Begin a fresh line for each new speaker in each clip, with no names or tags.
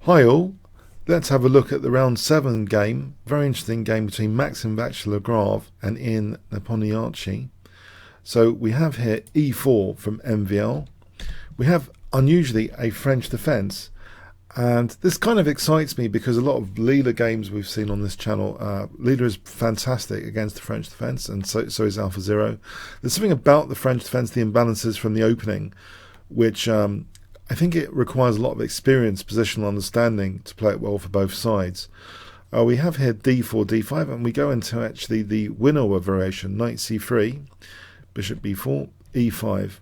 Hi all, let's have a look at the round 7 game. Very interesting game between Maxime, Vachier, Lagrave and in Nepomniachtchi. So we have here e4 from MVL. We have unusually a French defence, and this kind of excites me because a lot of Lila games we've seen on this channel, Lila is fantastic against the French defence, and so is Alpha Zero. There's something about the French defence, the imbalances from the opening, which I think it requires a lot of experience, positional understanding to play it well for both sides. We have here d4, d5, and we go into actually the winner variation, knight c3, bishop b4, e5.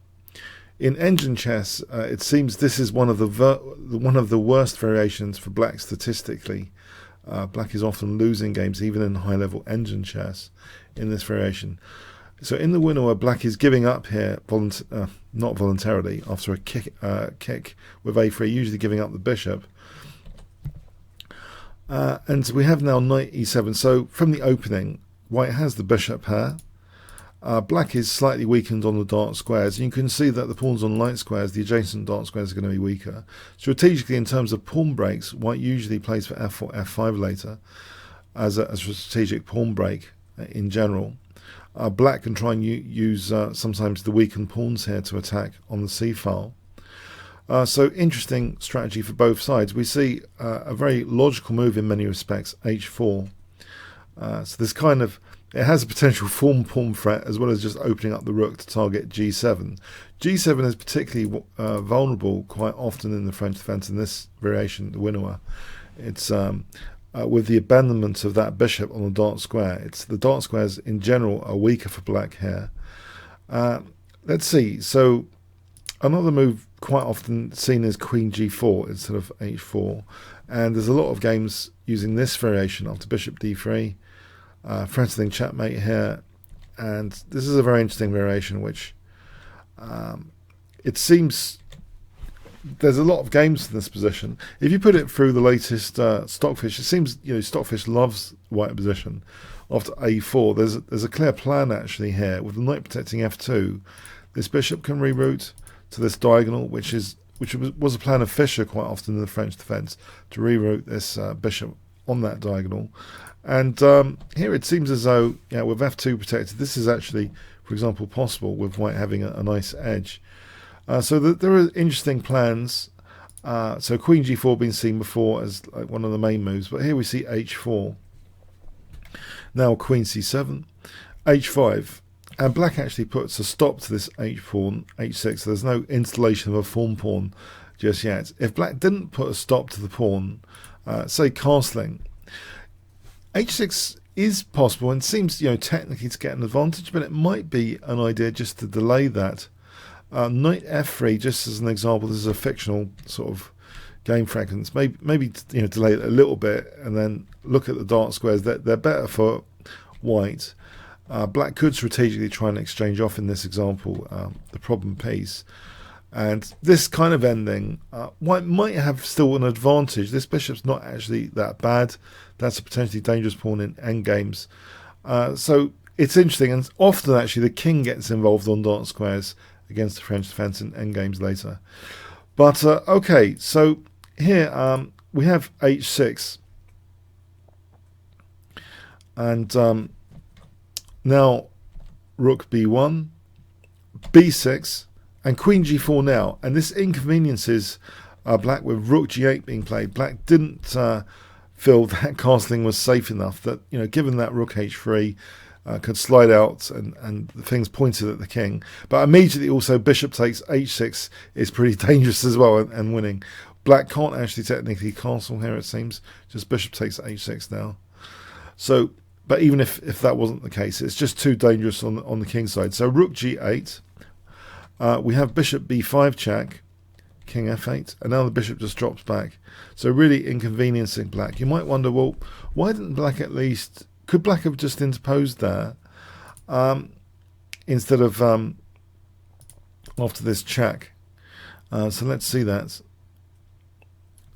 In engine chess, it seems this is one of the worst variations for black statistically. Black is often losing games, even in high-level engine chess, in this variation. So in the winner, where black is giving up here, not voluntarily, after a kick with a3, usually giving up the bishop. And we have now knight e7. So from the opening, white has the bishop here. Black is slightly weakened on the dark squares. You can see that the pawns on light squares, the adjacent dark squares, are going to be weaker. Strategically, in terms of pawn breaks, white usually plays for f4, f5 later as a strategic pawn break in general. Black can try and use sometimes the weakened pawns here to attack on the c-file. So interesting strategy for both sides. We see a very logical move in many respects, h4. So this kind of, it has a potential form pawn threat as well as just opening up the rook to target g7. g7 is particularly vulnerable quite often in the French defence in this variation, the winner. It's with the abandonment of that bishop on the dark square. It's the dark squares in general are weaker for black here. Let's see. So another move quite often seen is queen g4 instead of h4, and there's a lot of games using this variation after bishop d3. Threatening checkmate here, and this is a very interesting variation which it seems there's a lot of games in this position. If you put it through the latest Stockfish, it seems Stockfish loves white position after a4. There's a clear plan actually here with the knight protecting f2. This bishop can reroute to this diagonal, which was a plan of Fischer quite often in the French defence, to reroute this bishop on that diagonal. And here it seems as though with f2 protected, this is actually, for example, possible with white having a nice edge. So there are interesting plans. So queen g4 been seen before as like one of the main moves, but here we see h4. Now queen c7, h5, and black actually puts a stop to this h pawn, h6. So there's no installation of a form pawn just yet. If black didn't put a stop to the pawn, say castling, h6 is possible and seems technically to get an advantage, but it might be an idea just to delay that. Knight f3, just as an example, this is a fictional sort of game fragments. Maybe delay it a little bit and then look at the dark squares. They're better for white. Black could strategically try and exchange off in this example the problem piece. And this kind of ending, white might have still an advantage. This bishop's not actually that bad. That's a potentially dangerous pawn in endgames. So it's interesting, and often actually the king gets involved on dark squares against the French defence in endgames later. But okay, so here we have h6, and now rook b1, b6, and queen g4 now, and this inconveniences black with rook g8 being played. Black didn't feel that castling was safe enough, that given that rook h3 could slide out and the things pointed at the king. But immediately also bishop takes h6 is pretty dangerous as well and winning. Black can't actually technically castle here, it seems. Just bishop takes h6 now. So, but even if that wasn't the case, it's just too dangerous on the king side. So rook g8. We have bishop b5 check, king f8, and now the bishop just drops back. So really inconveniencing black. You might wonder, well, why didn't black at least... Could black have just interposed there instead of after this check? So let's see that.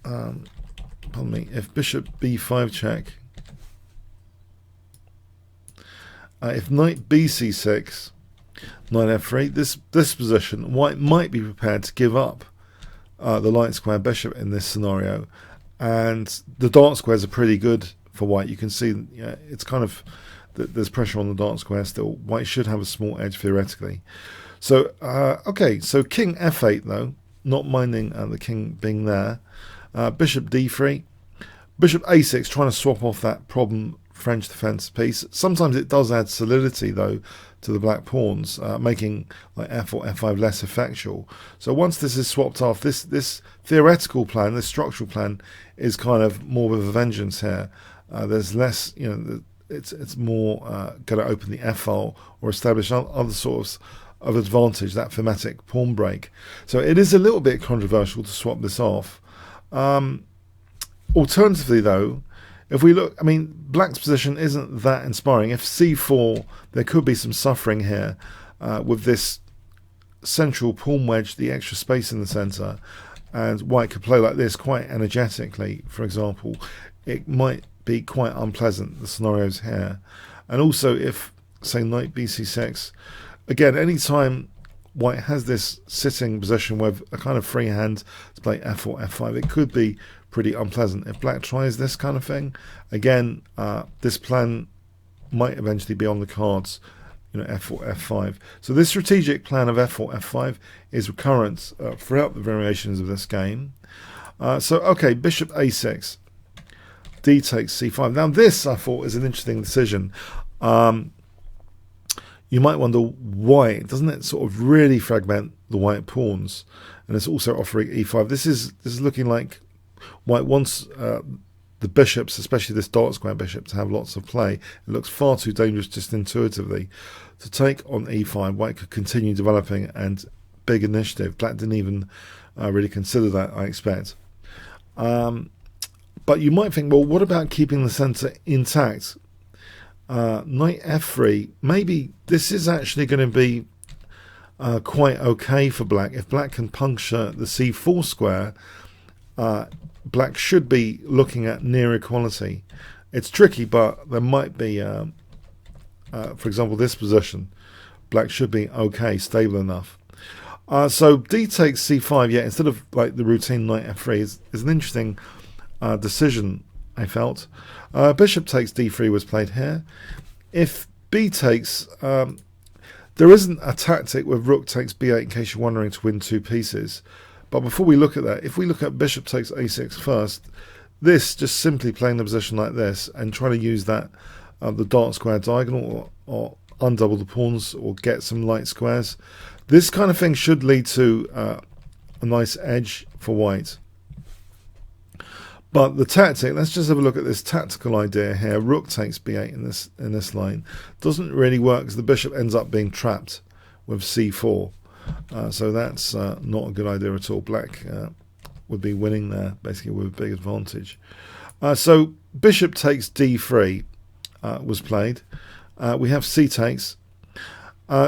Pardon me. If bishop b5 check, if knight bc6, knight f3, this position, white might be prepared to give up the light square bishop in this scenario and the dark squares are pretty good for white. You can see it's kind of there's pressure on the dark square still. White should have a small edge theoretically. So okay, so king f8 though, not minding the king being there. Bishop d3, bishop a6, trying to swap off that problem French defense piece. Sometimes it does add solidity though to the black pawns, making like f or f5 less effectual. So once this is swapped off, this theoretical plan, this structural plan, is kind of more of a vengeance here. There's less, it's more going to open the f file or establish other sorts of advantage, that thematic pawn break. So it is a little bit controversial to swap this off. Alternatively though, if we look, I mean, black's position isn't that inspiring. If c4, there could be some suffering here with this central pawn wedge, the extra space in the center, and white could play like this quite energetically, for example. It might be quite unpleasant, the scenarios here. And also if, say, knight bc6, again, anytime white has this sitting position with a kind of free hand to play f or f5, it could be pretty unpleasant. If black tries this kind of thing, again, this plan might eventually be on the cards, f or f5. So this strategic plan of f or f5 is recurrent throughout the variations of this game. So okay, bishop a6, d takes c5. Now this, I thought, is an interesting decision. You might wonder why. Doesn't it sort of really fragment the white pawns? And it's also offering e5. This is looking like white wants the bishops, especially this dark square bishop, to have lots of play. It looks far too dangerous just intuitively. To take on e5, white could continue developing and big initiative. Black didn't even really consider that, I expect. But you might think, well, what about keeping the center intact? Knight f3, maybe this is actually going to be quite okay for black. If black can puncture the c4 square, black should be looking at near equality. It's tricky, but there might be, for example, this position. Black should be okay, stable enough. So d takes c5, yeah, instead of like the routine knight f3 is an interesting decision, I felt. Bishop takes d3 was played here. If b takes, there isn't a tactic with rook takes b8 in case you're wondering to win two pieces. But before we look at that, if we look at bishop takes a6 first, this just simply playing the position like this and trying to use that the dark square diagonal or undouble the pawns or get some light squares. This kind of thing should lead to a nice edge for white. But the tactic, let's just have a look at this tactical idea here. Rook takes b8 in this line. Doesn't really work because the bishop ends up being trapped with c4. So that's not a good idea at all. Black would be winning there, basically, with a big advantage. So bishop takes d3 was played. We have c takes.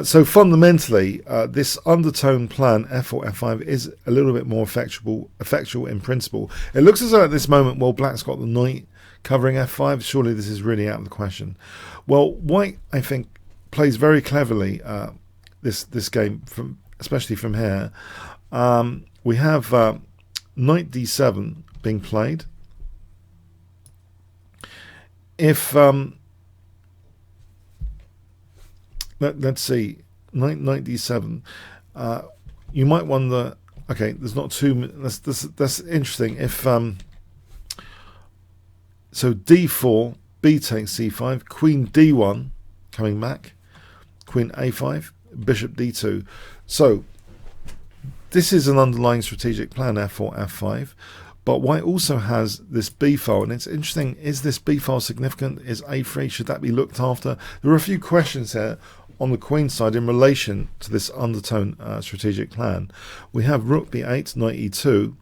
So fundamentally, this undertone plan, f or f5, is a little bit more effectual in principle. It looks as though at this moment, well, black's got the knight covering f5. Surely this is really out of the question. Well, white, I think, plays very cleverly this game, especially from here. We have knight d7 being played. If let's see, knight d7. You might wonder. Okay, there's not too. That's interesting. If so, d4, b takes c5, queen d1 coming back, queen a5, bishop d2. So this is an underlying strategic plan, f or f5. But white also has this b file, and it's interesting. Is this b file significant? Is a3? Should that be looked after? There are a few questions here on the queen side in relation to this undertone strategic plan. We have rook b8, knight e2,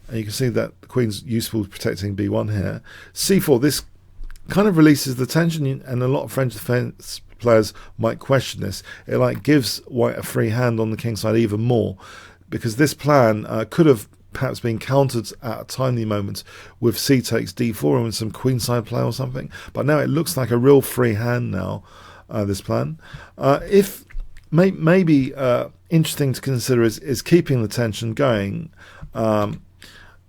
and you can see that the queen's useful protecting b1 here. c4, this kind of releases the tension, and a lot of French defense players might question this. It like gives white a free hand on the king side even more, because this plan could have perhaps been countered at a timely moment with c takes d4 and with some queenside play or something. But now it looks like a real free hand now, this plan. If maybe interesting to consider is keeping the tension going.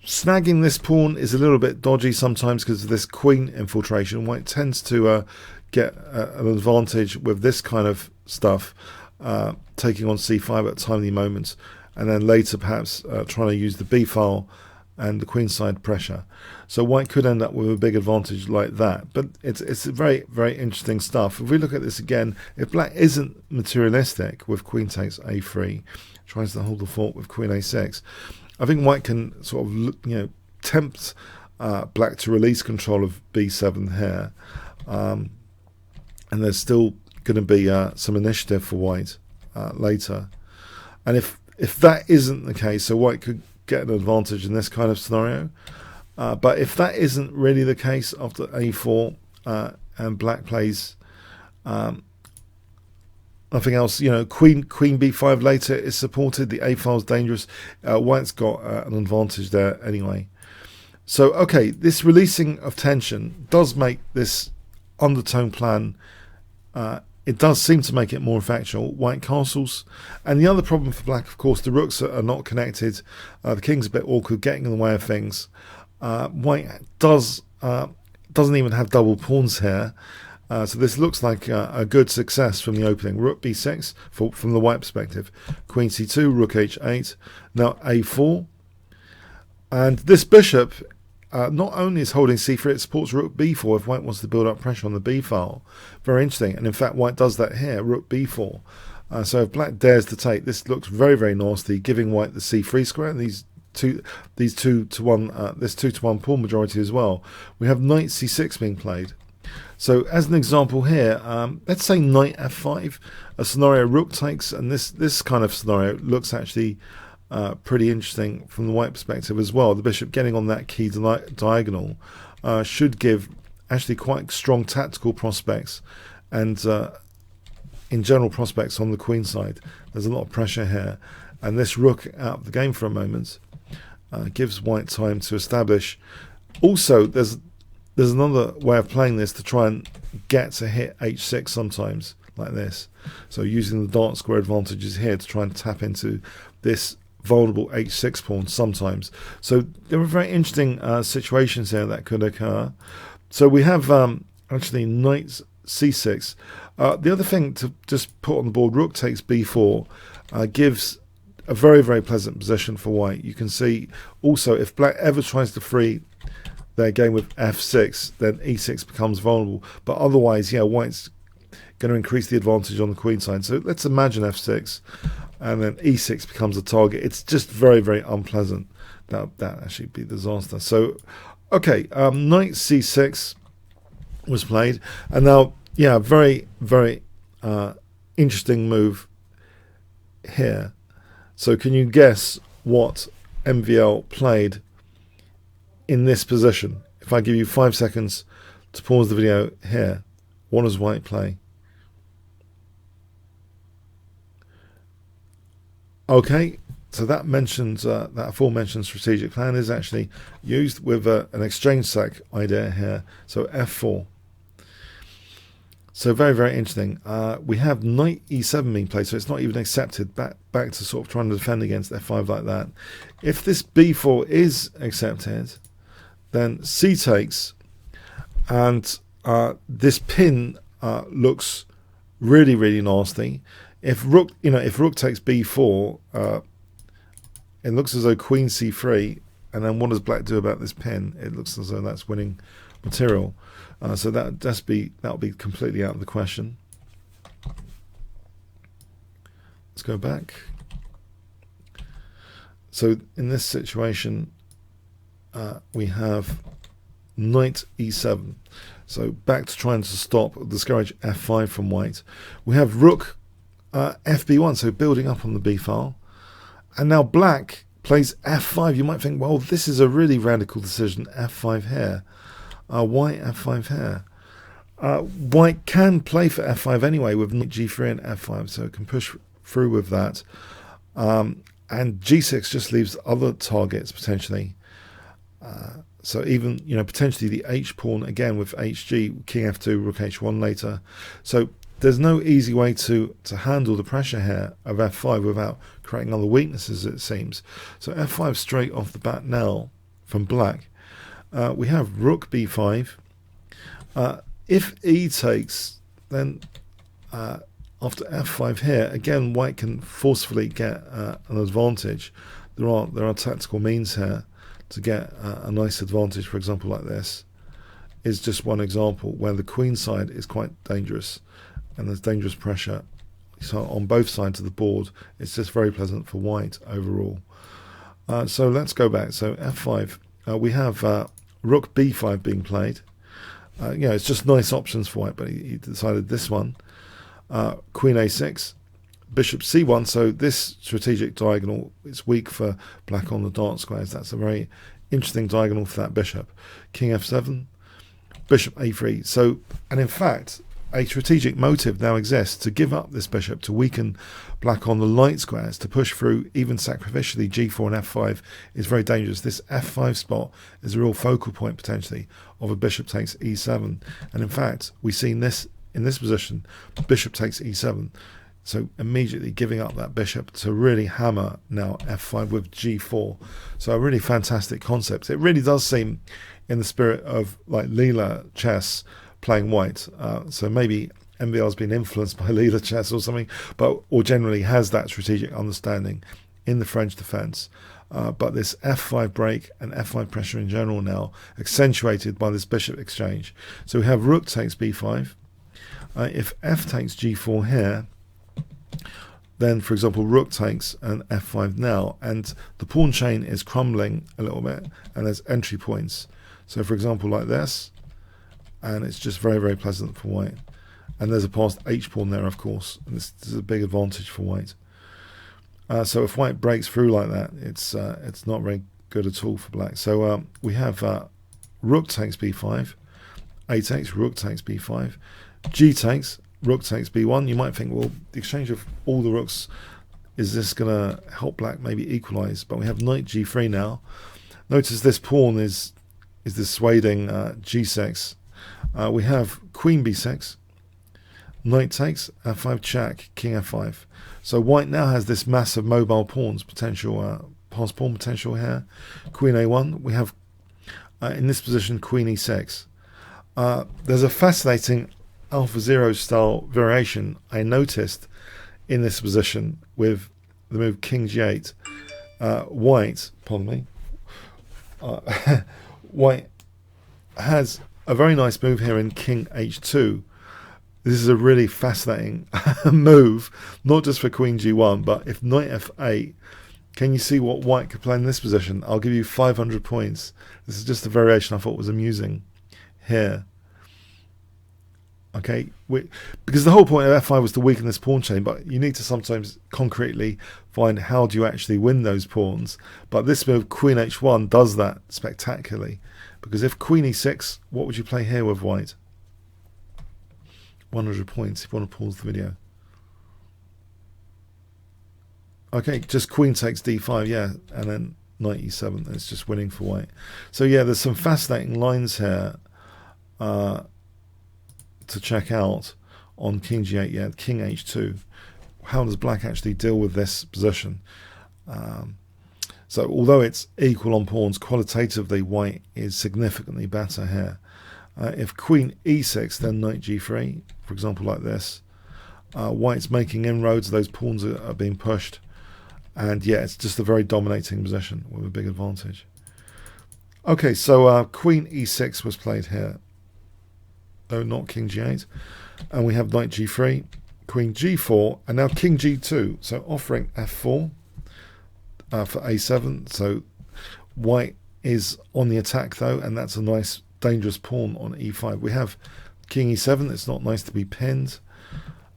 snagging this pawn is a little bit dodgy sometimes because of this queen infiltration. White tends to get an advantage with this kind of stuff, taking on c5 at timely moments, and then later perhaps trying to use the b file and the queenside pressure. So white could end up with a big advantage like that. But it's very, very interesting stuff. If we look at this again, if black isn't materialistic with queen takes a3, tries to hold the fort with queen a6, I think white can sort of tempt black to release control of b7 here. And there's still going to be some initiative for white later. And if that isn't the case, so white could get an advantage in this kind of scenario. But if that isn't really the case after a4 and black plays nothing else, queen b5 later is supported, the a file is dangerous, white's got an advantage there anyway. So okay, this releasing of tension does make this undertone plan, it does seem to make it more effectual. White castles, and the other problem for black, of course, the rooks are not connected, the king's a bit awkward, getting in the way of things. White doesn't even have double pawns here, so this looks like a good success from the opening. Rook b6 from the white perspective, queen c2, rook h8, now a4, and this bishop not only is holding c3, it supports rook b4 if white wants to build up pressure on the b file. Very interesting, and in fact white does that here, rook b4. So if black dares to take, this looks very, very nasty, giving white the c3 square, and this 2 to 1 pawn majority as well. We have knight c6 being played. So as an example here, let's say knight f5, a scenario rook takes, and this kind of scenario looks actually pretty interesting from the white perspective as well. The bishop getting on that key diagonal should give actually quite strong tactical prospects, and in general prospects on the queen side. There's a lot of pressure here, and this rook out of the game for a moment gives white time to establish. Also, there's another way of playing this to try and get to hit h6 sometimes, like this. So using the dark square advantages here to try and tap into this vulnerable h6 pawn sometimes. So there are very interesting situations here that could occur. So we have actually knight c6. The other thing to just put on the board, rook takes b4, gives a very, very pleasant position for white. You can see also if black ever tries to free their game with f6, then e6 becomes vulnerable. But otherwise, yeah, white's going to increase the advantage on the queen side. So let's imagine f6, and then e6 becomes a target. It's just very, very unpleasant. That actually be disaster. So, okay, knight c6 was played, and now, yeah, very, very interesting move here. So can you guess what MVL played in this position? If I give you 5 seconds to pause the video here, what does white play? Okay, so that mentions that aforementioned strategic plan is actually used with an exchange sack idea here. So f4. So very, very interesting. We have knight e7 being played, so it's not even accepted. Back to sort of trying to defend against f5 like that. If this b4 is accepted, then c takes, and this pin looks really, really nasty. If rook, if rook takes b4, it looks as though queen c3, and then what does black do about this pin? It looks as though that's winning material. So that'll be completely out of the question. Let's go back. So in this situation, we have knight e7. So back to trying to discourage f5 from white. We have rook fb1, so building up on the b file. And now black plays f5. You might think, well, this is a really radical decision, f5 here. Why f5 here? White can play for f5 anyway with knight g3 and f5, so it can push through with that. And g6 just leaves other targets potentially. So even, potentially the h pawn again with hg, king f2, rook h1 later. So there's no easy way to handle the pressure here of f5 without creating other weaknesses, it seems. So f5 straight off the bat now from black. We have rook b5. If e takes, then after f5 here, again, white can forcefully get an advantage. There are tactical means here to get a nice advantage. For example, like this is just one example where the queen side is quite dangerous, and there's dangerous pressure. So on both sides of the board, it's just very pleasant for white overall. So let's go back. So f5, we have rook b5 being played. It's just nice options for white, but he decided this one. Queen a6, bishop c1. So this strategic diagonal is weak for black on the dark squares. That's a very interesting diagonal for that bishop. King f7, bishop a3. So, and in fact, a strategic motive now exists to give up this bishop, to weaken black on the light squares, to push through even sacrificially g4 and f5 is very dangerous. This f5 spot is a real focal point potentially of a bishop takes e7. And in fact, we've seen this in this position, bishop takes e7. So immediately giving up that bishop to really hammer now f5 with g4. So a really fantastic concept. It really does seem in the spirit of like Leela chess playing white. So maybe MVR's been influenced by Leela chess or something, or generally has that strategic understanding in the French defense. But this f5 break and f5 pressure in general now accentuated by this bishop exchange. So we have rook takes b5. If f takes g4 here, then for example rook takes an f5 now, and the pawn chain is crumbling a little bit, and there's entry points. So for example like this, and it's just very, very pleasant for white. And there's a passed h pawn there, of course, and this is a big advantage for white. So if white breaks through like that, it's not very good at all for black. So we have rook takes b5, a takes, rook takes b5, g takes, rook takes b1. You might think, well, the exchange of all the rooks, is this going to help black maybe equalize? But we have knight g3 now. Notice this pawn is dissuading g6. We have queen b6, knight takes, f5 check, king f5. So white now has this massive mobile pawns potential, pass pawn potential here. Queen a1. We have in this position queen e6. There's a fascinating AlphaZero style variation I noticed in this position with the move king g8. White, pardon me, white has a very nice move here in king h2. This is a really fascinating move, not just for queen g1, but if knight f8, can you see what white could play in this position? I'll give you 500 points. This is just a variation I thought was amusing here. Okay, because the whole point of f5 was to weaken this pawn chain, but you need to sometimes concretely find how do you actually win those pawns. But this move, queen h1, does that spectacularly. Because if queen e6, what would you play here with white? 100 points if you want to pause the video. Okay, just queen takes d5, yeah, and then knight e7. It's just winning for white. So yeah, there's some fascinating lines here to check out on king g8, yeah, king h2. How does black actually deal with this position? So although it's equal on pawns, qualitatively white is significantly better here. If queen e6, then knight g3, for example like this. White's making inroads, those pawns are being pushed. And yeah, it's just a very dominating position with a big advantage. Okay, so queen e6 was played here. No, not king g8. And we have knight g3, queen g4, and now king g2. So offering f4 for a7. So white is on the attack though, and that's a nice dangerous pawn on e5. We have king e7. It's not nice to be pinned.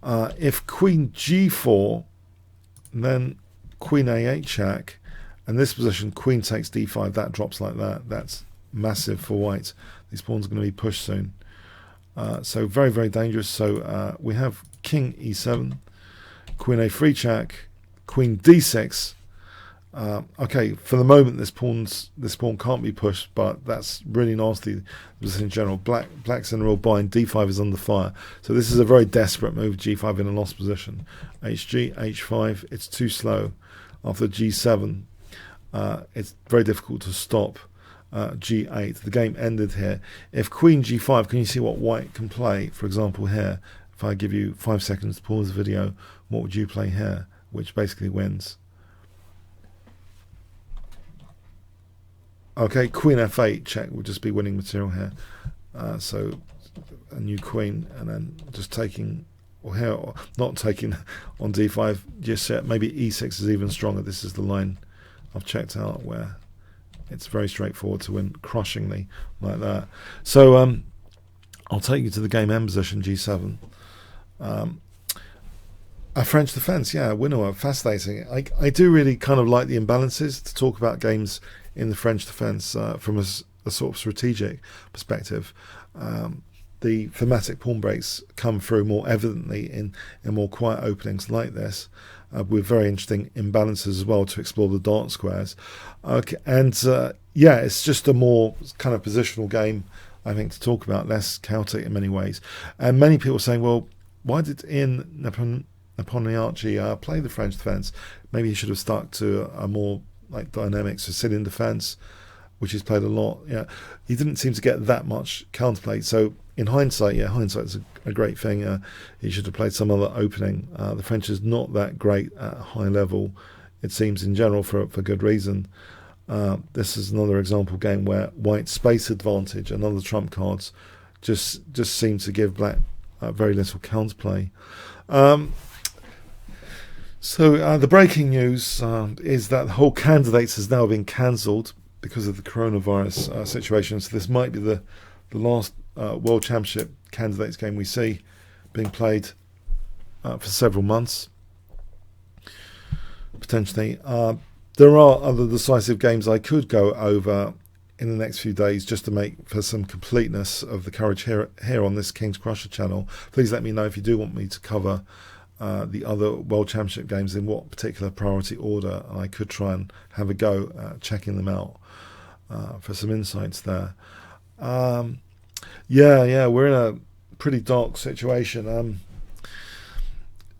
If queen g4, then queen a8 check, and this position queen takes d5, that drops like that. That's massive for white. These pawns are going to be pushed soon. So very, very dangerous. So we have king e7, queen a3 check, queen d6. Okay, for the moment this pawn can't be pushed, but that's really nasty. Just in general, black's in a real bind. d5 is under fire, so this is a very desperate move. g5 in a lost position. hg, h5. It's too slow. After g7, it's very difficult to stop g8. The game ended here. If queen g5, can you see what white can play? For example, here, if I give you 5 seconds to pause the video, what would you play here? Which basically wins. Okay, queen f8 check would just be winning material here. So a new queen, and then just taking, or here, or not taking on d5 just yet. Maybe e6 is even stronger. This is the line I've checked out where it's very straightforward to win crushingly like that. So I'll take you to the game end position, g7. A French defence, yeah, winner, fascinating. I do really kind of like the imbalances to talk about games in the French defence from a sort of strategic perspective. The thematic pawn breaks come through more evidently in more quiet openings like this, with very interesting imbalances as well to explore the dark squares. Okay, and yeah, it's just a more kind of positional game, I think, to talk about, less chaotic in many ways. And many people are saying, well, why did Nepomniachtchi play the French defence? Maybe he should have stuck to a more like dynamic Sicilian defence, which he's played a lot. Yeah, he didn't seem to get that much counterplay. So in hindsight, yeah, hindsight is a great thing. He should have played some other opening. The French is not that great at a high level, it seems, in general, for good reason. This is another example game where white's space advantage and other trump cards just seem to give black very little counterplay. So the breaking news is that the whole candidates has now been cancelled because of the coronavirus situation. So this might be the last World Championship candidates game we see being played for several months, potentially. There are other decisive games I could go over in the next few days just to make for some completeness of the coverage here on this Kingscrusher channel. Please let me know if you do want me to cover the other World Championship games in what particular priority order. I could try and have a go at checking them out for some insights there. Yeah, we're in a pretty dark situation.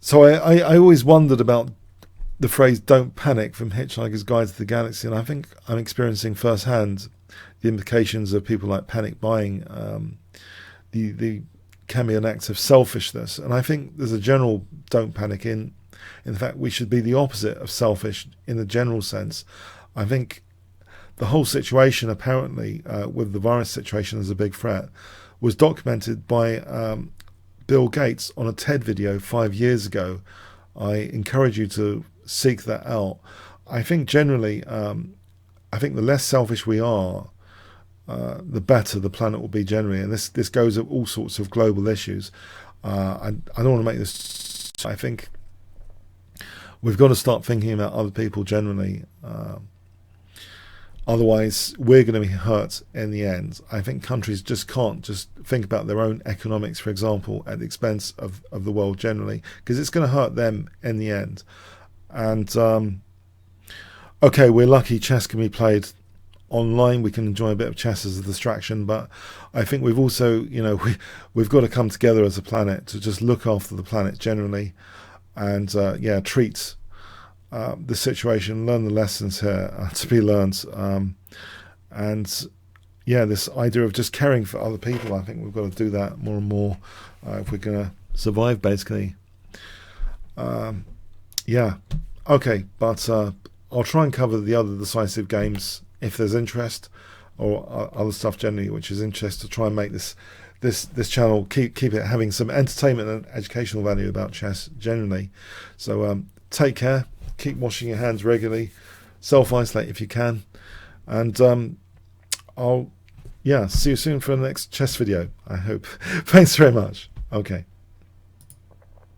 So I always wondered about the phrase "don't panic" from Hitchhiker's Guide to the Galaxy, and I think I'm experiencing firsthand the implications of people like panic buying. The can be an act of selfishness, and I think there's a general don't panic in fact we should be the opposite of selfish in the general sense. I think the whole situation apparently with the virus situation as a big threat was documented by Bill Gates on a TED video 5 years ago. I encourage you to seek that out. I think generally I think the less selfish we are, the better the planet will be generally, and this goes at all sorts of global issues. I don't want to make this. I think we've got to start thinking about other people generally. Otherwise, we're going to be hurt in the end. I think countries just can't just think about their own economics, for example, at the expense of the world generally, because it's going to hurt them in the end. And okay, we're lucky chess can be played online. We can enjoy a bit of chess as a distraction, but I think we've also, we've got to come together as a planet to just look after the planet generally, and treat the situation, learn the lessons here to be learned, and this idea of just caring for other people. I think we've got to do that more and more if we're going to survive, basically. Okay, but I'll try and cover the other decisive games if there's interest, or other stuff generally which is interest, to try and make this channel keep it having some entertainment and educational value about chess generally. So take care, keep washing your hands regularly, self-isolate if you can, and I'll see you soon for the next chess video, I hope. Thanks very much. Okay.